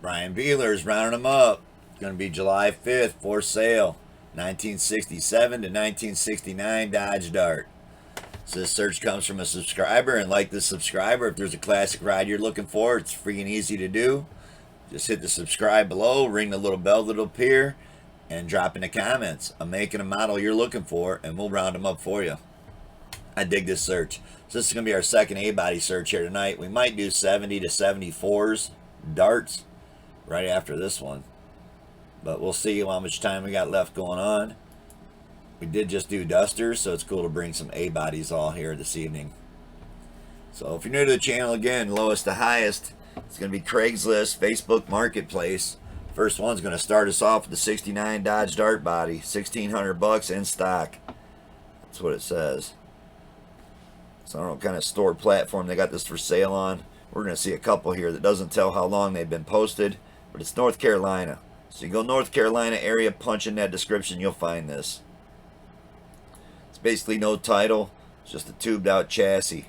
Brian Bealer's rounding them up. It's going to be July 5th for sale. 1967 to 1969 Dodge Dart. So this search comes from a subscriber, and like the subscriber, if there's a classic ride you're looking for, it's freaking easy to do. Just hit the subscribe below, ring the little bell that'll appear, and drop in the comments a make and a model you're looking for, and we'll round them up for you. I dig this search. So this is going to be our second A-body search here tonight. We might do 70 to 74s darts right after this one. But we'll see how much time we got left going on. We did just do dusters, so it's cool to bring some A-bodies all here this evening. So if you're new to the channel, again, lowest to highest, it's going to be Craigslist, Facebook Marketplace. First one's going to start us off with the 69 Dodge Dart body, $1,600 in stock. That's what it says. So I don't know what kind of store platform they got this for sale on. We're going to see a couple here that doesn't tell how long they've been posted, but it's North Carolina. So you go North Carolina area, punch in that description, you'll find this. It's basically no title, it's just a tubed out chassis.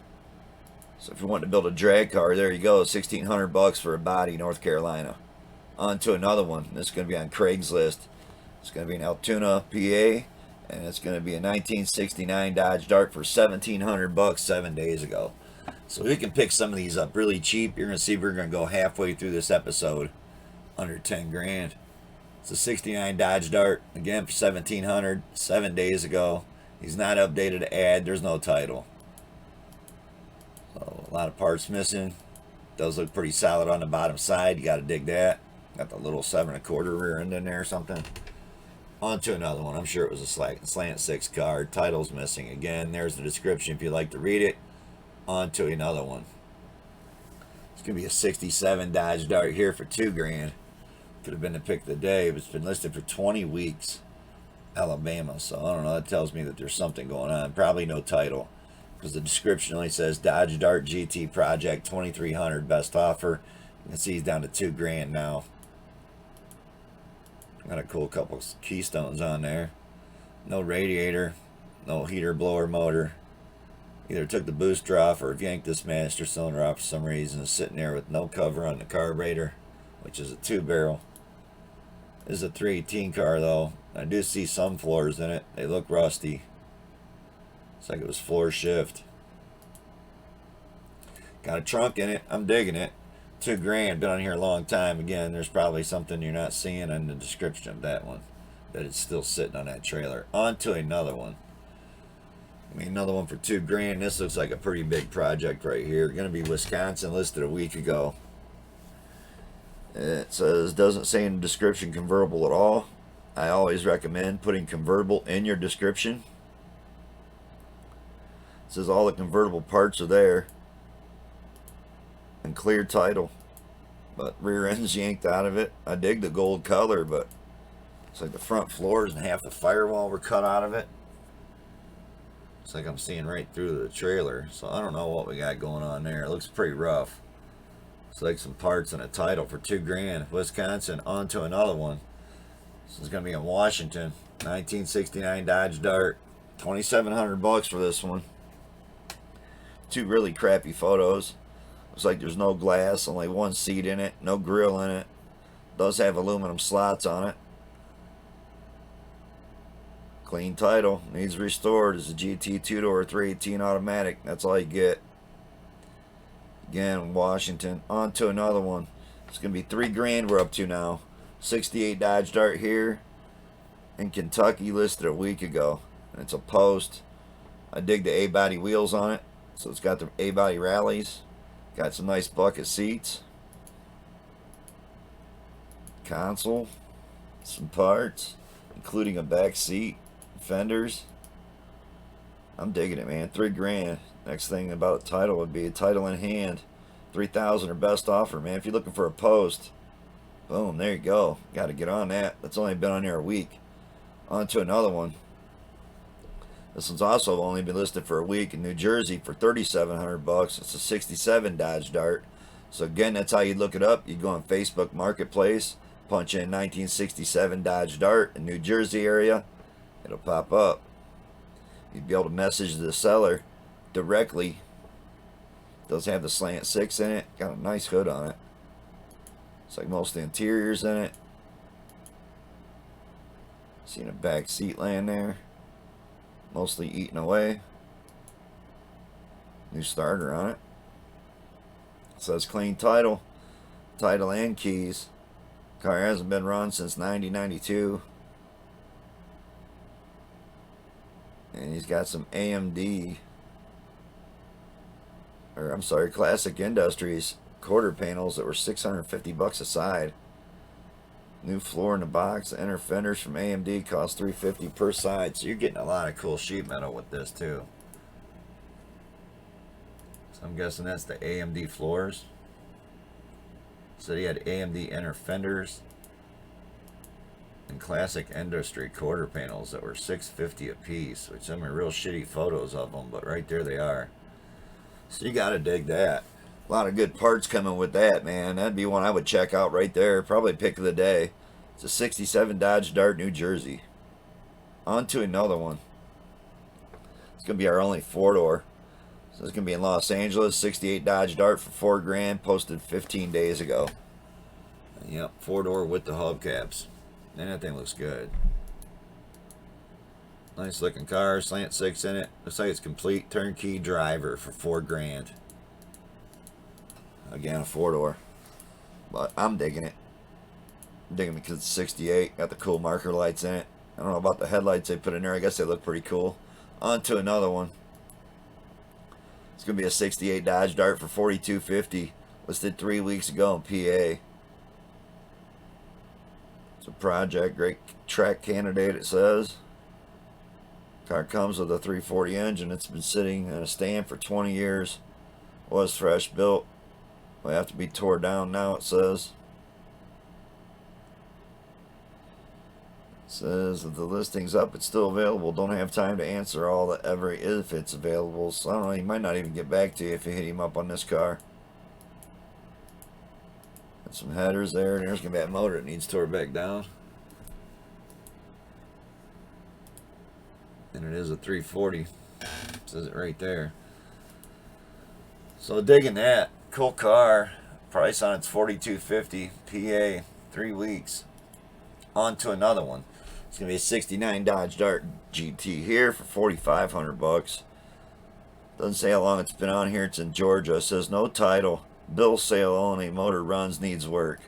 So if you want to build a drag car, there you go, $1,600 for a body, North Carolina. On to another one. This is going to be on Craigslist. It's going to be in Altoona, PA, and it's going to be a 1969 Dodge Dart for $1,700 7 days ago. So we can pick some of these up really cheap. You're going to see we're going to go halfway through this episode under 10 grand. It's a 69 Dodge Dart, again for $1,700 7 days ago. He's not updated to add. There's no title. So a lot of parts missing. Does look pretty solid on the bottom side. You got to dig that. Got the little 7 1/4 rear end in there or something. On to another one. I'm sure it was a slant 6 card. Title's missing. Again, there's the description if you'd like to read it. On to another one. It's going to be a 67 Dodge Dart here for $2 grand. Could have been the pick of the day, but it's been listed for 20 weeks. Alabama. So I don't know. That tells me that there's something going on. Probably no title, because the description only says Dodge Dart GT Project 2300 best offer. You can see he's down to $2 grand now. Got a cool couple keystones on there. No radiator, no heater blower motor. Either took the booster off or yanked this master cylinder off for some reason. It's sitting there with no cover on the carburetor, which is a 2-barrel. This is a 318 car though. I do see some floors in it. They look rusty. It's like it was floor shift. Got a trunk in it. I'm digging it. $2 grand. Been on here a long time. Again, there's probably something you're not seeing in the description of that one, that it's still sitting on that trailer. On to another one. I mean, another one for $2 grand. This looks like a pretty big project right here. Going to be Wisconsin, listed a week ago. It says, doesn't say in the description convertible at all. I always recommend putting convertible in your description. It says all the convertible parts are there. And clear title, but rear end's yanked out of it. I dig the gold color, but it's like the front floors and half the firewall were cut out of it. It's like I'm seeing right through the trailer, so I don't know what we got going on there. It looks pretty rough. It's like some parts and a title for $2 grand. Wisconsin. On to another one. This is going to be in Washington. 1969 Dodge Dart. $2,700 for this one. Two really crappy photos. Looks like there's no glass, only one seat in it, no grill in it. Does have aluminum slots on it. Clean title. Needs restored. It's a GT 2-door 318 automatic. That's all you get. Again, Washington. On to another one. It's going to be $3 grand we're up to now. 68 Dodge Dart here in Kentucky, listed a week ago. And it's a post. I dig the A-body wheels on it. So it's got the A-body rallies. Got some nice bucket seats. Console. Some parts, including a back seat. Fenders. I'm digging it, man. $3 grand. Next thing about a title would be a title in hand. $3,000 or best offer, man. If you're looking for a post, boom, there you go. Got to get on that. That's only been on there a week. On to another one. This one's also only been listed for a week in New Jersey for $3,700. It's a 67 Dodge Dart. So again, that's how you look it up. You go on Facebook Marketplace, punch in 1967 Dodge Dart in New Jersey area. It'll pop up. You'd be able to message the seller directly. Does have the slant 6 in it. Got a nice hood on it. It's like most of the interior's in it. Seen a back seat laying there. Mostly eaten away. New starter on it. Says clean title. Title and keys. Car hasn't been run since 1992. And he's got some AMD, or I'm sorry, Classic Industries quarter panels that were $650 a side. New floor in the box. The inner fenders from AMD cost $350 per side. So you're getting a lot of cool sheet metal with this too. So I'm guessing that's the AMD floors. So he had AMD inner fenders and Classic Industry quarter panels that were $650 a piece, which some are real shitty photos of them, but right there they are. So you gotta dig that. A lot of good parts coming with that, man. That'd be one I would check out right there. Probably pick of the day. It's a 67 Dodge Dart, New Jersey. On to another one. It's gonna be our only four-door. So it's gonna be in Los Angeles. 68 Dodge Dart for $4,000. Posted 15 days ago. Yep, four-door with the hubcaps. And that thing looks good. Nice looking car, slant six in it. Looks like it's complete turnkey driver for $4,000. Again, a four-door. But I'm digging it. I'm digging it because it's 68. Got the cool marker lights in it. I don't know about the headlights they put in there. I guess they look pretty cool. On to another one. It's going to be a 68 Dodge Dart for $4,250. Listed 3 weeks ago in PA. It's a project. Great track candidate, it says. Car comes with a 340 engine. It's been sitting in a stand for 20 years. Was fresh built. Will have to be tore down now, it says. It says that the listing's up, it's still available. Don't have time to answer all the every if it's available. So I don't know, he might not even get back to you if you hit him up on this car. Got some headers there, and there's gonna be that motor that needs tore back down. And it is a 340. It says it right there. So digging that. Cool car. Price on it's $4,250. PA. 3 weeks. On to another one. It's gonna be a 69 Dodge Dart GT here for $4,500. Doesn't say how long it's been on here. It's in Georgia. It says no title. Bill sale only. Motor runs. Needs work.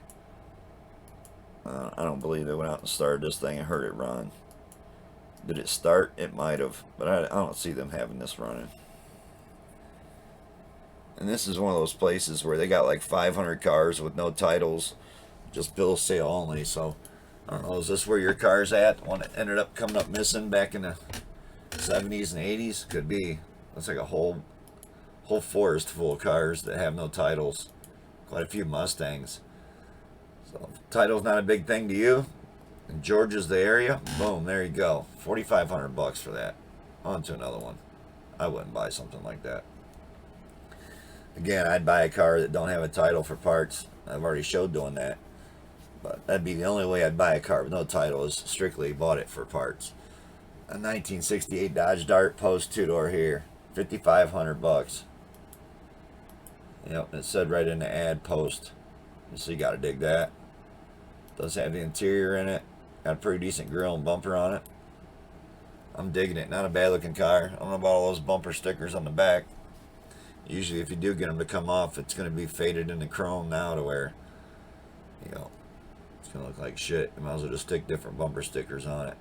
I don't believe they went out and started this thing and heard it run. Did it start? It might have, but I don't see them having this running. And this is one of those places where they got like 500 cars with no titles, just bill of sale only. So I don't know, is this where your car's at? One that ended up coming up missing back in the 70s and 80s? Could be. Looks like a whole forest full of cars that have no titles. Quite a few Mustangs. So if title's not a big thing to you, and Georgia's the area, boom, there you go. $4,500 for that. On to another one. I wouldn't buy something like that. Again, I'd buy a car that don't have a title for parts. I've already showed doing that. But that'd be the only way I'd buy a car with no title, is strictly bought it for parts. A 1968 Dodge Dart Post 2-door here. $5,500. Yep, it said right in the ad, Post. So you gotta dig that. Does have the interior in it. Got a pretty decent grill and bumper on it. I'm digging it. Not a bad looking car. I don't know about all those bumper stickers on the back. Usually if you do get them to come off, it's going to be faded into chrome now to where, you know, it's going to look like shit. You might as well just stick different bumper stickers on it.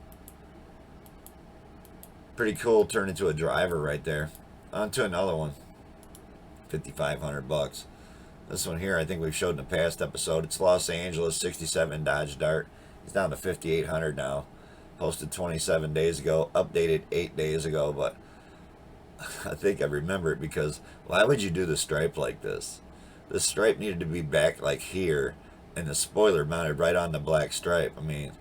Pretty cool. Turned into a driver right there. On to another one. $5,500. This one here I think we've showed in a past episode. It's Los Angeles 67 Dodge Dart. It's down to $5,800 now. Posted 27 days ago. Updated 8 days ago, but I think I remember it because why would you do the stripe like this? The stripe needed to be back like here and the spoiler mounted right on the black stripe. I mean,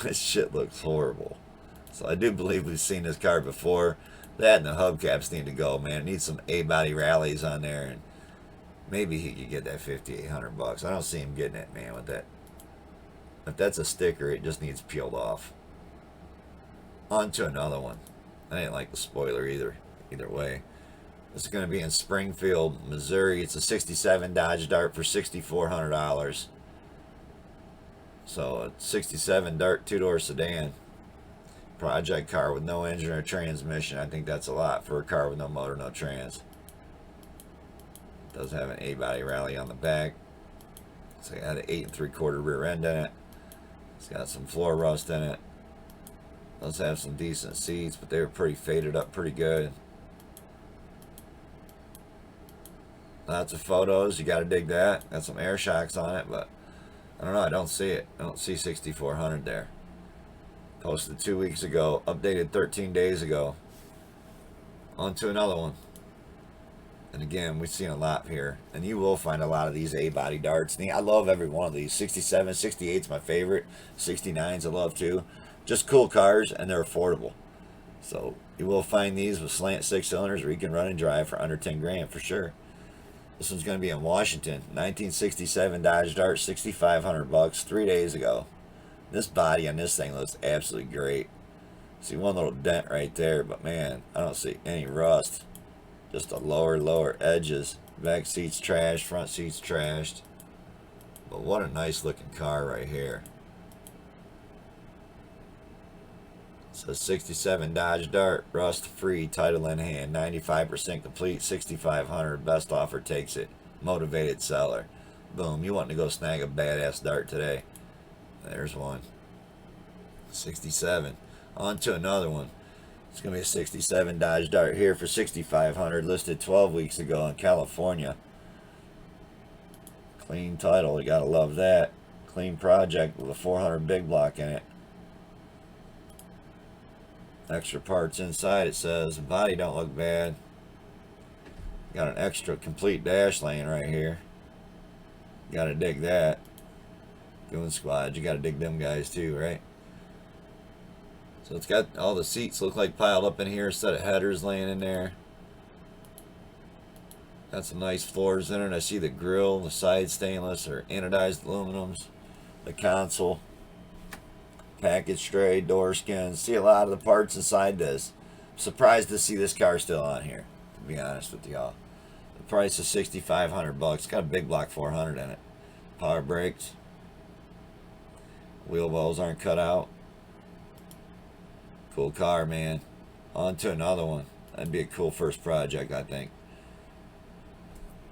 this shit looks horrible. So I do believe we've seen this car before. That and the hubcaps need to go, man. It needs some A-body rallies on there, and maybe he could get that $5,800. I don't see him getting it, man, with that. If that's a sticker, it just needs peeled off. On to another one. I didn't like the spoiler either way. This is going to be in Springfield, Missouri. It's a 67 Dodge Dart for $6,400. So a 67 Dart two-door sedan. Project car with no engine or transmission. I think that's a lot for a car with no motor, no trans. It does have an A-body rally on the back. So it had an 8 3/4 rear end in it. It's got some floor rust in it. Does have some decent seats, but they were pretty faded up pretty good. Lots of photos. You got to dig that. Got some air shocks on it, but I don't know. I don't see it. I don't see 6,400 there. Posted 2 weeks ago. Updated 13 days ago. On to another one. And again, we've seen a lot here. And you will find a lot of these A-body darts. I love every one of these. 67, 68 is my favorite. 69s I love too. Just cool cars, and they're affordable. So you will find these with slant 6 cylinders where you can run and drive for under 10 grand for sure. This one's going to be in Washington. 1967 Dodge Dart, $6,500, 3 days ago. This body on this thing looks absolutely great. See one little dent right there, but man, I don't see any rust. Just the lower edges. Back seats trashed, front seats trashed. But what a nice looking car right here. It's a 67 Dodge Dart, rust free, title in hand, 95% complete, 6,500. Best offer takes it. Motivated seller. Boom, you want to go snag a badass Dart today. There's one. 67. On to another one. It's going to be a 67 Dodge Dart here for 6,500, listed 12 weeks ago in California. Clean title, you got to love that. Clean project with a 400 big block in it. Extra parts inside, it says. The body don't look bad. Got an extra complete dash lane right here. Got to dig that. Goon Squad, you got to dig them guys too, right? So it's got all the seats look like piled up in here, a set of headers laying in there. Got some nice floors in it. I see the grill, the side stainless or anodized aluminums, the console, package tray, door skins. See a lot of the parts inside this. I'm surprised to see this car still on here, to be honest with y'all. The price is $6,500. It's got a big block 400 in it. Power brakes. Wheel wells aren't cut out. Cool car, man. On to another one. That'd be a cool first project, I think.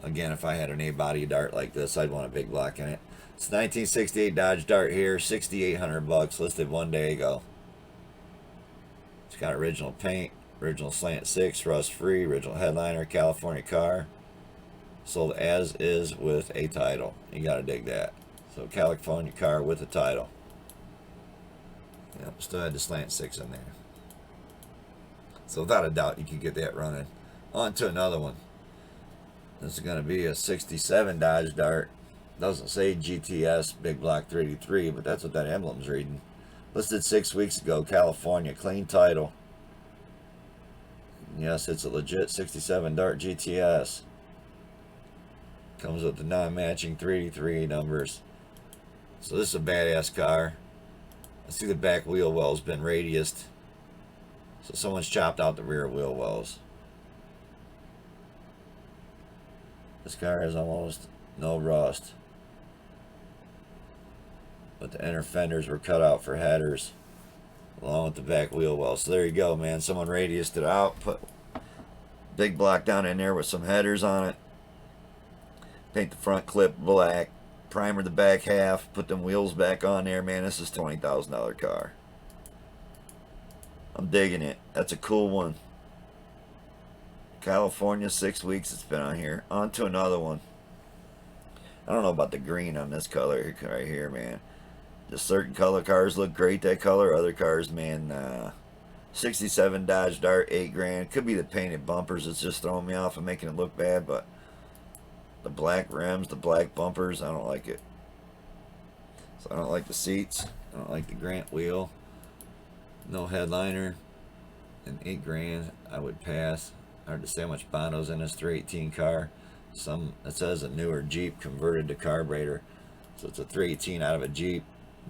Again, if I had an A-body Dart like this, I'd want a big block in it. It's 1968 Dodge Dart here, $6,800, listed 1 day ago. It's got original paint, original slant 6, rust free, original headliner, California car. Sold as is with a title. You gotta dig that. So California car with a title. Yep, still had the slant 6 in there. So without a doubt, you can get that running. On to another one. This is going to be a 67 Dodge Dart. Doesn't say GTS Big Block 383, but that's what that emblem's reading. Listed 6 weeks ago, California, clean title. Yes, it's a legit 67 Dart GTS. Comes with the non-matching 383 numbers. So this is a badass car. I see the back wheel well's been radiused. So someone's chopped out the rear wheel wells. This car has almost no rust. But the inner fenders were cut out for headers, along with the back wheel well. So there you go, man. Someone radiused it out, put big block down in there with some headers on it. Paint the front clip black. Primer the back half, put them wheels back on there. Man, this is a $20,000 car. I'm digging it. That's a cool one. California, 6 weeks it's been on here. On to another one. I don't know about the green on this color right here, man. Just certain color cars look great that color. Other cars, man, 67 Dodge Dart, 8 grand. Could be the painted bumpers that's just throwing me off and making it look bad, but the black rims, the black bumpers, I don't like it. So I don't like the seats. I don't like the Grant wheel. No headliner. And 8 grand, I would pass. Hard to say how much Bono's in this 318 car. It says a newer Jeep converted to carburetor. So it's a 318 out of a Jeep.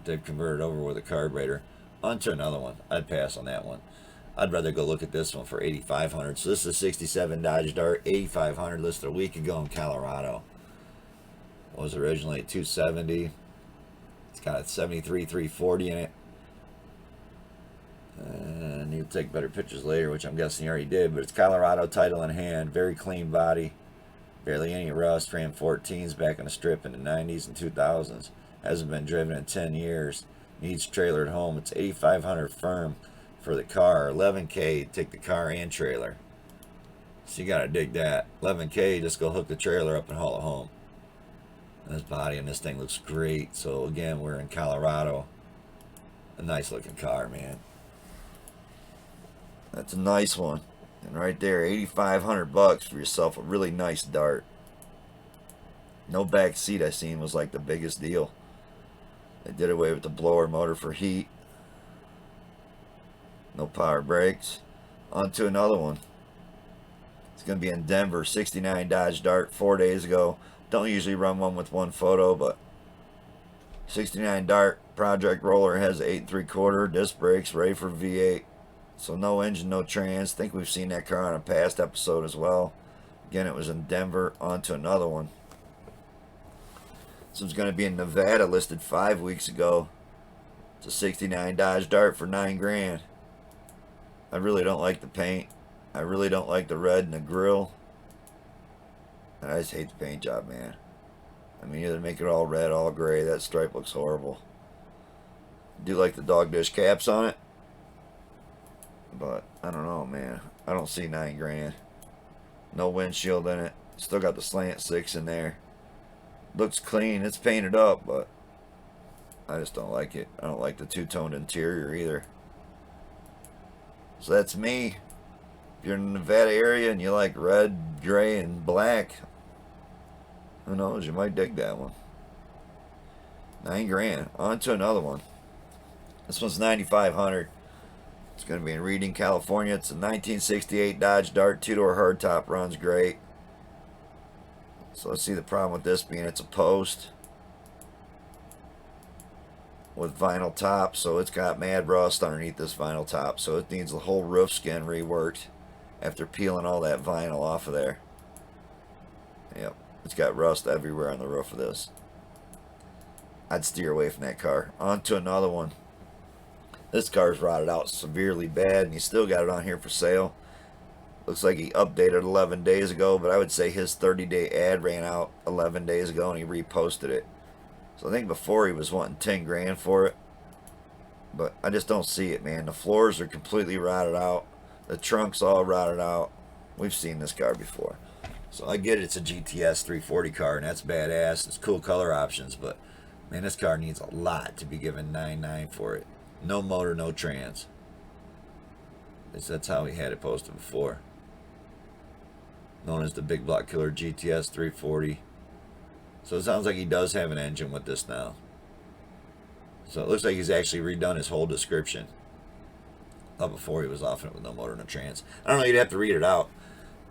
They've converted over with a carburetor. On to another one. I'd pass on that one. I'd rather go look at this one for $8,500. So this is a 67 Dodge Dart, $8,500, listed a week ago in Colorado. Was originally at $270. It's got a 73 340 in it. And he'll take better pictures later, which I'm guessing he already did. But it's Colorado title in hand. Very clean body. Barely any rust. Ran 14s back on the strip in the 90s and 2000s. Hasn't been driven in 10 years. Needs trailer at home. It's $8,500 firm for the car. $11K, take the car and trailer. So you gotta dig that. $11K, just go hook the trailer up and haul it home. And this body on this thing looks great. So again, we're in Colorado. A nice looking car, man. That's a nice one. And right there, $8,500 for yourself a really nice Dart. No back seat I seen was like the biggest deal. They did away with the blower motor for heat. No power brakes. On to another one. It's going to be in Denver. 69 Dodge Dart, 4 days ago. Don't usually run one with one photo, but 69 Dart Project Roller has 8 3/4 disc brakes, ready for V8. So no engine, no trans. Think we've seen that car on a past episode as well. Again, it was in Denver. On to another one. This one's going to be in Nevada, listed 5 weeks ago. It's a 69 Dodge Dart for $9,000. I really don't like the paint. I really don't like the red in the grill. And I just hate the paint job, man. I mean, either make it all red, all gray. That stripe looks horrible. I do like the dog dish caps on it. But, I don't know, man. I don't see $9,000. No windshield in it. Still got the slant 6 in there. Looks clean. It's painted up, but I just don't like it. I don't like the two-toned interior either. So that's me. If you're in the Nevada area and you like red, gray, and black, who knows? You might dig that one. $9,000. On to another one. This one's $9,500. It's going to be in Reading, California. It's a 1968 Dodge Dart 2-door hardtop. Runs great. So let's see the problem with this being it's a post with vinyl top. So it's got mad rust underneath this vinyl top. So it needs the whole roof skin reworked after peeling all that vinyl off of there. Yep. It's got rust everywhere on the roof of this. I'd steer away from that car. On to another one. This car's rotted out severely bad, and he still got it on here for sale. Looks like he updated 11 days ago, but I would say his 30-day ad ran out 11 days ago, and he reposted it. So I think before he was wanting $10,000 for it, but I just don't see it, man. The floors are completely rotted out. The trunk's all rotted out. We've seen this car before. So I get it, it's a GTS 340 car, and that's badass. It's cool color options, but man, this car needs a lot to be given $9,900 for it. No motor, no trans. That's how he had it posted before. Known as the Big Block Killer GTS 340. So it sounds like he does have an engine with this now. So it looks like he's actually redone his whole description. Up before he was offering it with no motor, no trans. I don't know, you'd have to read it out.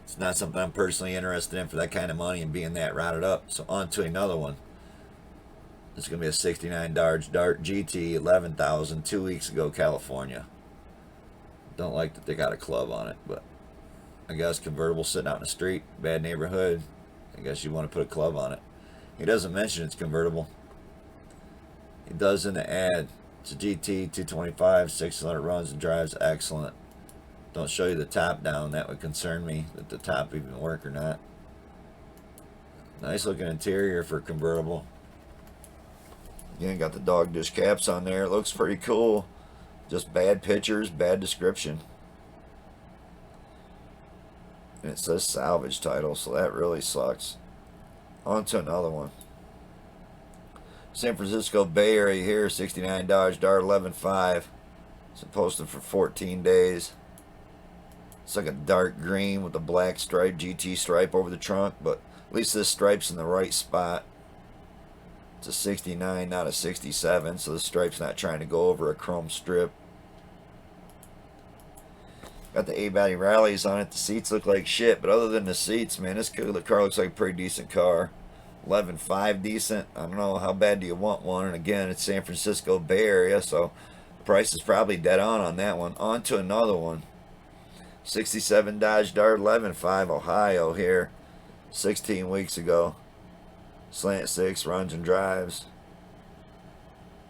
It's not something I'm personally interested in for that kind of money and being that rotted up. So on to another one. This is going to be a 69 Dodge Dart GT, 11,000, 2 weeks ago, California. Don't like that they got a club on it, but I guess convertible sitting out in the street, bad neighborhood. I guess you want to put a club on it. He doesn't mention it's convertible. He does in the ad. It's a GT 225, 600 runs and drives excellent. Don't show you the top down. That would concern me that the top even work or not. Nice looking interior for a convertible. Again, got the dog dish caps on there. It looks pretty cool. Just bad pictures, bad description. And it says salvage title, so that really sucks. On to another one. San Francisco Bay Area here, 69 Dodge Dart 11.5. It's been posted for 14 days. It's like a dark green with a black stripe, GT stripe over the trunk, but at least this stripe's in the right spot. It's a 69, not a 67, so the stripe's not trying to go over a chrome strip. Got the A-body rallies on it. The seats look like shit, but other than the seats, man, the car looks like a pretty decent car. 11.5 decent. I don't know, how bad do you want one? And again, it's San Francisco Bay Area, so the price is probably dead on that one. On to another one. 67 Dodge Dart 11.5 Ohio here, 16 weeks ago. Slant 6 runs and drives.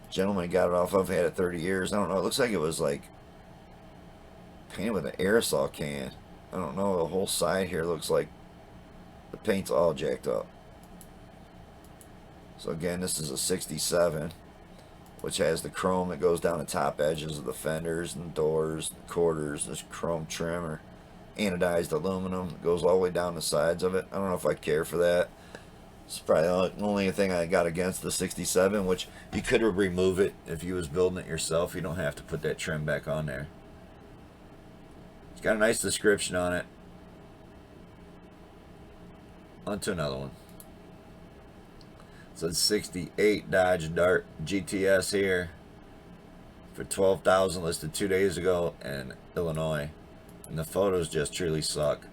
Gentleman got it off of, had it 30 years. I don't know. It looks like it was like painted with an aerosol can. I don't know. The whole side here looks like the paint's all jacked up. So again, this is a 67, which has the chrome that goes down the top edges of the fenders and doors, the quarters, this chrome trim or anodized aluminum that goes all the way down the sides of it. I don't know if I care for that. It's probably the only thing I got against the 67, which you could remove it if you was building it yourself. You don't have to put that trim back on there. It's got a nice description on it. On to another one. So it's 68 Dodge Dart GTS here for $12,000, listed 2 days ago in Illinois. And the photos just truly suck.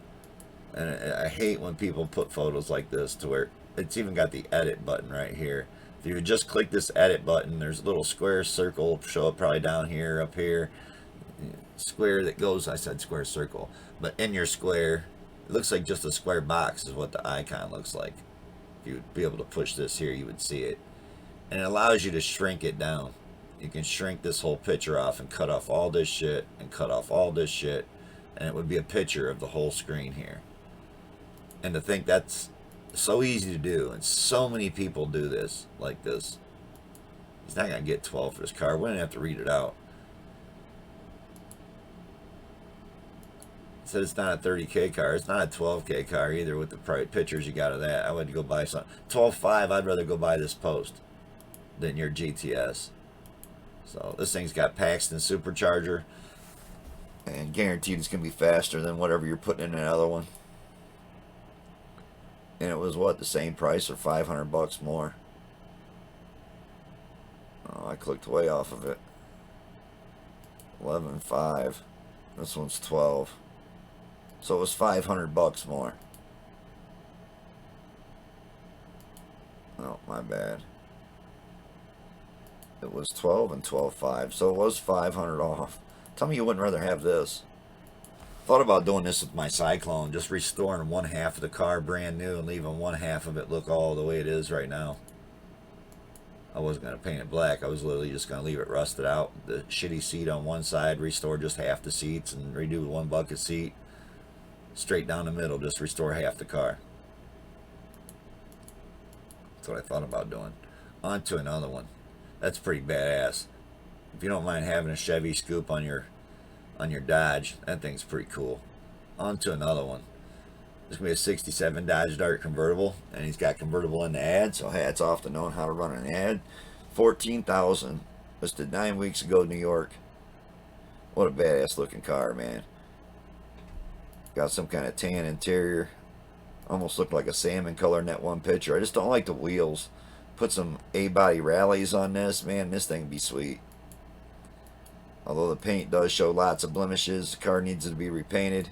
And I hate when people put photos like this to where it's even got the edit button right here. If you would just click this edit button, there's a little square circle show up probably down here, up here. Square that goes, I said square circle, but in your square, it looks like just a square box is what the icon looks like. If you would be able to push this here, you would see it. And it allows you to shrink it down. You can shrink this whole picture off and cut off all this shit and cut off all this shit. And it would be a picture of the whole screen here. And to think that's so easy to do, and so many people do this like this. He's not going to get 12 for this car. We didn't have to read it out. It said it's not a 30K car. It's not a 12K car either with the pictures you got of that. I would go buy some. 12.5, I'd rather go buy this Post than your GTS. So this thing's got Paxton supercharger. And guaranteed it's going to be faster than whatever you're putting in another one. And it was what, the same price or 500 bucks more. Oh, I clicked way off of it. 11.5. This one's 12. So it was 500 bucks more. Oh, my bad. It was 12 and 12.5. So it was 500 off. Tell me you wouldn't rather have this. Thought about doing this with my Cyclone, just restoring one half of the car brand new and leaving one half of it look all the way it is right now. I wasn't going to paint it black. I was literally just going to leave it rusted out. The shitty seat on one side, restore just half the seats and redo one bucket seat. Straight down the middle, just restore half the car. That's what I thought about doing. On to another one. That's pretty badass. If you don't mind having a Chevy Scoop on your Dodge, that thing's pretty cool. On to another one. There's going to be a 67 Dodge Dart convertible, and he's got convertible in the ad, so hats off to knowing how to run an ad. 14,000, listed 9 weeks ago in New York. What a badass looking car, man. Got some kind of tan interior. Almost looked like a salmon color in that one picture. I just don't like the wheels. Put some A-body rallies on this. Man, this thing would be sweet. Although the paint does show lots of blemishes. The car needs to be repainted.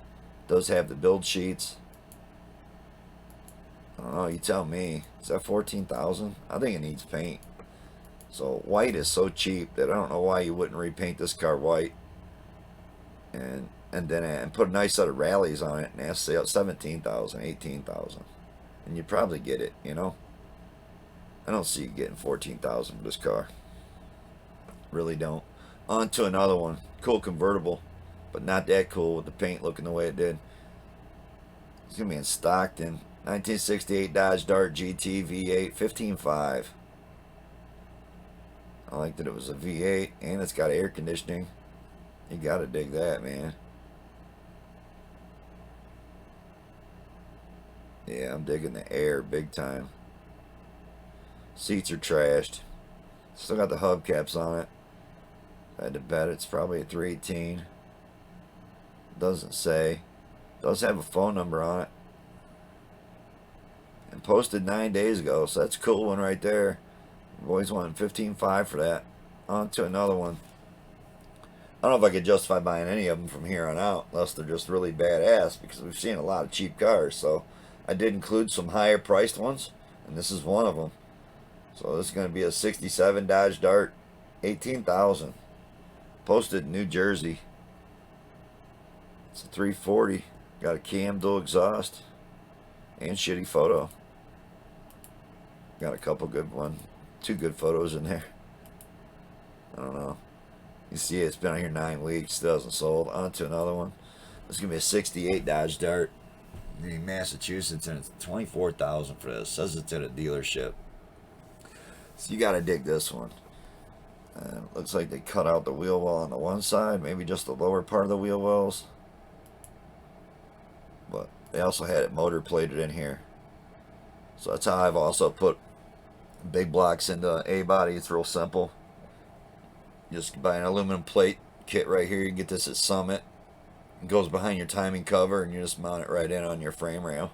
Does have the build sheets. I don't know, you tell me. Is that 14,000? I think it needs paint. So white is so cheap that I don't know why you wouldn't repaint this car white. And then put a nice set of rallies on it and ask sale 17,000, 18,000. And you'd probably get it, you know. I don't see you getting 14,000 for this car. Really don't. On to another one. Cool convertible, but not that cool with the paint looking the way it did. It's going to be in Stockton. 1968 Dodge Dart GT V8 15.5. I like that it was a V8 and it's got air conditioning. You got to dig that, man. Yeah, I'm digging the air big time. Seats are trashed. Still got the hubcaps on it. I had to bet it's probably a 318. Doesn't say. Does have a phone number on it. And posted 9 days ago, so that's a cool one right there. Boys wanting 15.5 for that. On to another one. I don't know if I could justify buying any of them from here on out, unless they're just really badass, because we've seen a lot of cheap cars. So I did include some higher priced ones, and this is one of them. So this is going to be a 67 Dodge Dart, 18,000. Posted in New Jersey. It's a 340. Got a cam dual exhaust and shitty photo. Got a couple good one, 2 good photos in there. I don't know. You see it's been on here 9 weeks, still hasn't sold. On to another one. This is gonna be a 68 Dodge Dart in Massachusetts, and it's $24,000 for this. It says it's at a dealership. So you gotta dig this one. Looks like they cut out the wheel well on the one side, maybe just the lower part of the wheel wells. But they also had it motor plated in here. So that's how I've also put big blocks into A body. It's real simple. Just buy an aluminum plate kit right here. You can get this at Summit. It goes behind your timing cover, and you just mount it right in on your frame rail.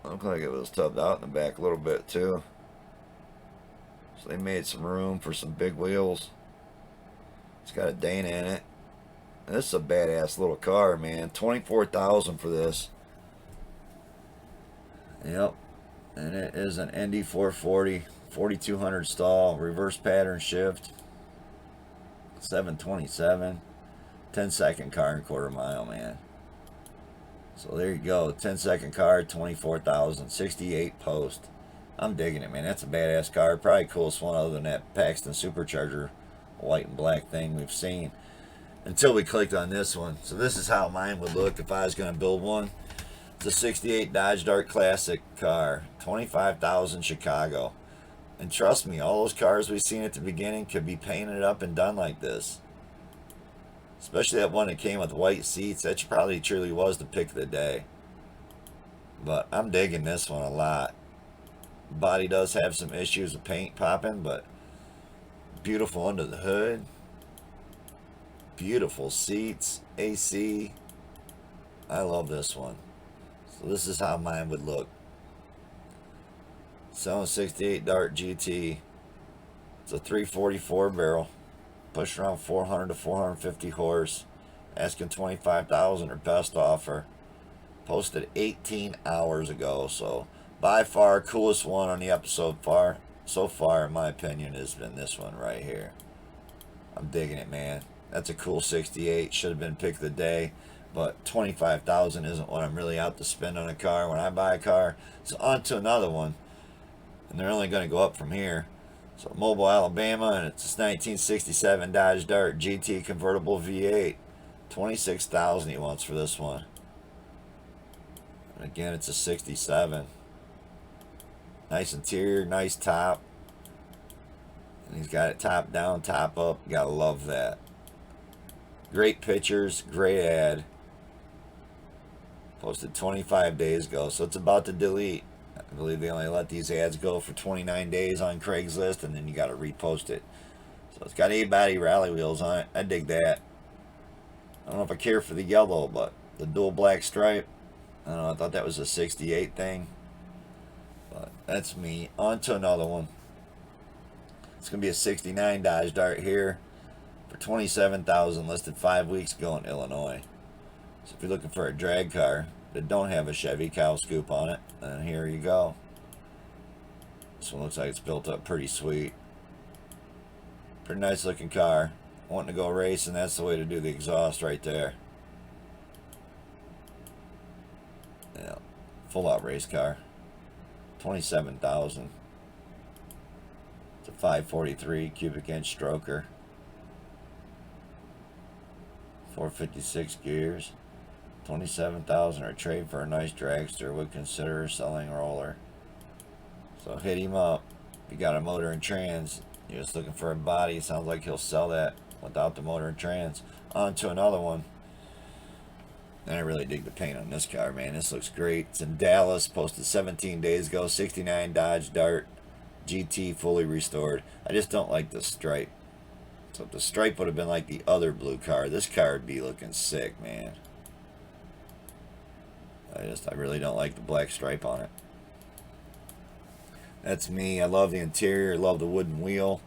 Looked like it was tubbed out in the back a little bit too. So they made some room for some big wheels. It's got a Dana in it. And this is a badass little car, man. $24,000 for this. Yep. And it is an ND 440, 4200 stall, reverse pattern shift, 727, 10-second car and quarter mile, man. So there you go, 10-second car, 24,000, 68 post. I'm digging it, man. That's a badass car. Probably coolest one other than that Paxton Supercharger white and black thing we've seen. Until we clicked on this one. So this is how mine would look if I was going to build one. It's a 68 Dodge Dart Classic car. 25,000 Chicago. And trust me, all those cars we've seen at the beginning could be painted up and done like this. Especially that one that came with white seats. That probably truly was the pick of the day. But I'm digging this one a lot. Body does have some issues with paint popping, but beautiful under the hood. Beautiful seats, AC. I love this one. So this is how mine would look. 768 Dart GT. It's a 344 barrel. Push around 400 to 450 horse. Asking 25,000 or best offer. Posted 18 hours ago. So by far coolest one on the episode so far in my opinion has been this one right here. I'm digging it, man. That's a cool 68. Should have been pick of the day. But 25,000 isn't what I'm really out to spend on a car when I buy a car. So on to another one. And they're only going to go up from here. So Mobile, Alabama, and it's a 1967 Dodge Dart GT convertible V8. 26,000 he wants for this one. And again, it's a 67. Nice interior, nice top. And he's got it top down, top up. You gotta love that. Great pictures, great ad. Posted 25 days ago, so it's about to delete. I believe they only let these ads go for 29 days on Craigslist, and then you got to repost it. So it's got A-body rally wheels on it. I dig that. I don't know if I care for the yellow, but the dual black stripe. I don't know, I thought that was a 68 thing. But that's me. On to another one. It's going to be a 69 Dodge Dart here for 27,000, listed 5 weeks ago in Illinois. So if you're looking for a drag car that don't have a Chevy cow scoop on it, then here you go. This one looks like it's built up pretty sweet. Pretty nice looking car. Wanting to go racing, that's the way to do the exhaust right there. Yeah, full out race car. 27,000. It's a 543 cubic inch stroker. 456 gears. 27,000 or trade for a nice dragster. Would consider selling roller. So hit him up. If you got a motor and trans, you're just looking for a body, it sounds like he'll sell that without the motor and trans. On to another one. And I really dig the paint on this car, man. This looks great. It's in Dallas, posted 17 days ago. 69 Dodge Dart GT, fully restored. I just don't like the stripe. So if the stripe would have been like the other blue car, this car would be looking sick, man. I really don't like the black stripe on it. That's me. I love the interior. Love the wooden wheel.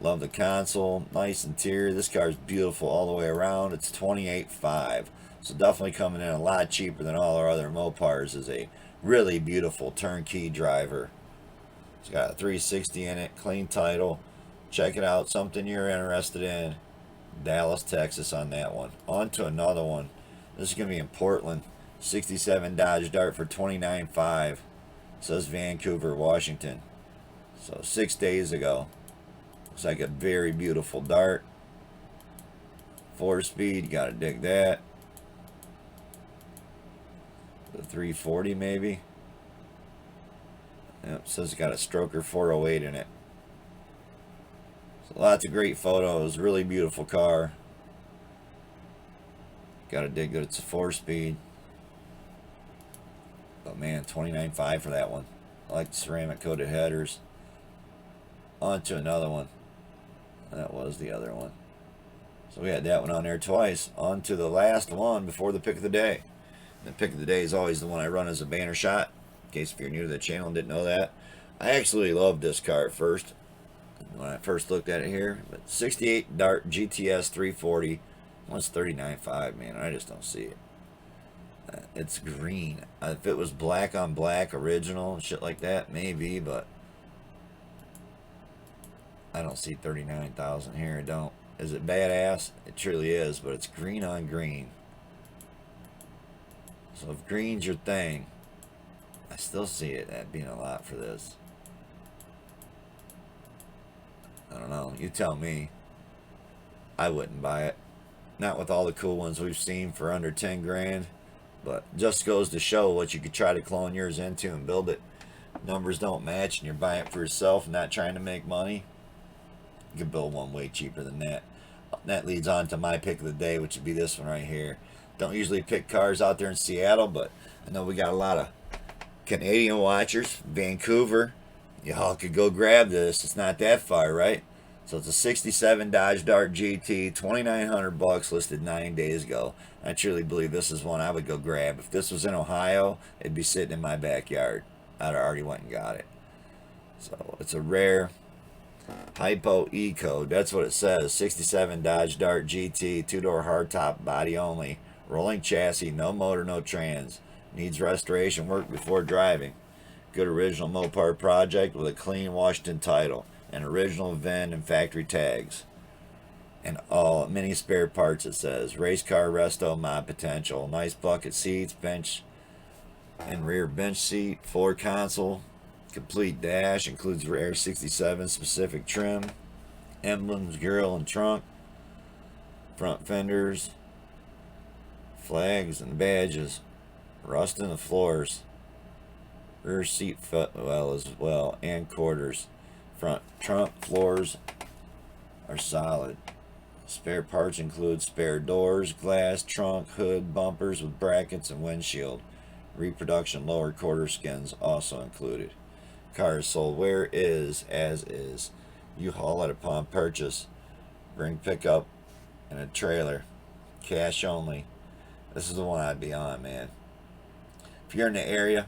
Love the console. Nice interior. This car is beautiful all the way around. It's $28,500. So definitely coming in a lot cheaper than all our other Mopars. Is a really beautiful turnkey driver. It's got a 360 in it. Clean title. Check it out. Something you're interested in. Dallas, Texas on that one. On to another one. This is going to be in Portland. 67 Dodge Dart for $29,500. Says Vancouver, Washington. So 6 days ago. Looks like a very beautiful dart. 4-speed, gotta dig that. The 340 maybe. Yep, says it's got a stroker 408 in it. So lots of great photos. Really beautiful car. Gotta dig that it's a 4-speed. But man, $29,500 for that one. I like the ceramic coated headers. On to another one. That was the other one. So we had that one on there twice. On to the last one before the pick of the day. The pick of the day is always the one I run as a banner shot. In case if you're new to the channel and didn't know that. I actually loved this car at first. When I first looked at it here. But 68 Dart GTS 340. What's $39,500, man? I just don't see it. It's green. If it was black on black original and shit like that, maybe, but I don't see 39,000 here. I don't. Is it badass? It truly is, but it's green on green. So if green's your thing, I still see it that being a lot for this. I don't know. You tell me. I wouldn't buy it. Not with all the cool ones we've seen for under 10 grand. But just goes to show what you could try to clone yours into and build it. Numbers don't match and you're buying it for yourself and not trying to make money. You can build one way cheaper than that. That leads on to my pick of the day, which would be this one right here. Don't usually pick cars out there in Seattle, but I know we got a lot of Canadian watchers. Vancouver. Y'all could go grab this. It's not that far, right? So it's a 67 Dodge Dart GT, $2,900, listed 9 days ago. I truly believe this is one I would go grab. If this was in Ohio, it'd be sitting in my backyard. I'd already went and got it. So it's a rare Hypo E code. That's what it says. 67 Dodge Dart GT, 2-door hardtop, body only. Rolling chassis, no motor, no trans. Needs restoration work before driving. Good original Mopar project with a clean Washington title. And original VIN and factory tags. And all many spare parts, it says. Race car resto mod potential. Nice bucket seats, bench and rear bench seat, floor console. Complete dash, includes rare 67 specific trim. Emblems, grill and trunk. Front fenders. Flags and badges. Rust in the floors. Rear seat well as well. And quarters. Front trunk floors are solid. Spare parts include spare doors, glass, trunk, hood, bumpers with brackets and windshield. Reproduction lower quarter skins also included. Car is sold where is, as is. You haul it upon purchase. Bring pickup and a trailer. Cash only. This is the one I'd be on, man. If you're in the area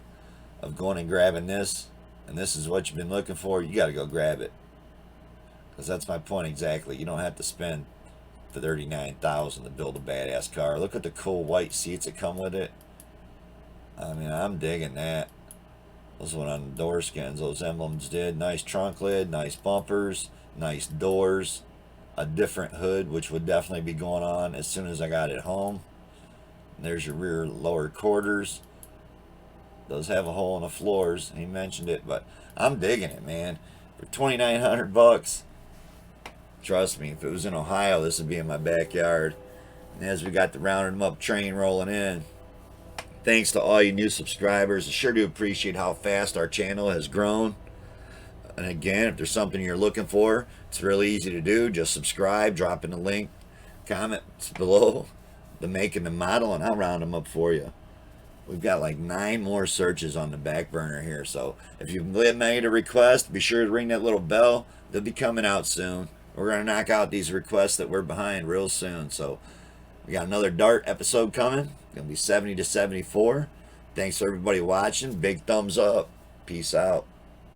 of going and grabbing this, and this is what you've been looking for, you got to go grab it. Because that's my point exactly. You don't have to spend the $39,000 to build a badass car. Look at the cool white seats that come with it. I mean, I'm digging that. Those one on the door skins, those emblems did. Nice trunk lid, nice bumpers, nice doors. A different hood, which would definitely be going on as soon as I got it home. And there's your rear lower quarters. Does have a hole in the floors. He mentioned it, but I'm digging it, man. For $2,900, trust me, if it was in Ohio, this would be in my backyard. And as we got the rounding them up train rolling in, thanks to all you new subscribers. I sure do appreciate how fast our channel has grown. And again, if there's something you're looking for, it's really easy to do. Just subscribe, drop in the link, comments below the make and the model, and I'll round them up for you. We've got like 9 more searches on the back burner here. So if you've made a request, be sure to ring that little bell. They'll be coming out soon. We're going to knock out these requests that we're behind real soon. So we got another Dart episode coming. Going to be 70 to 74. Thanks for everybody watching. Big thumbs up. Peace out.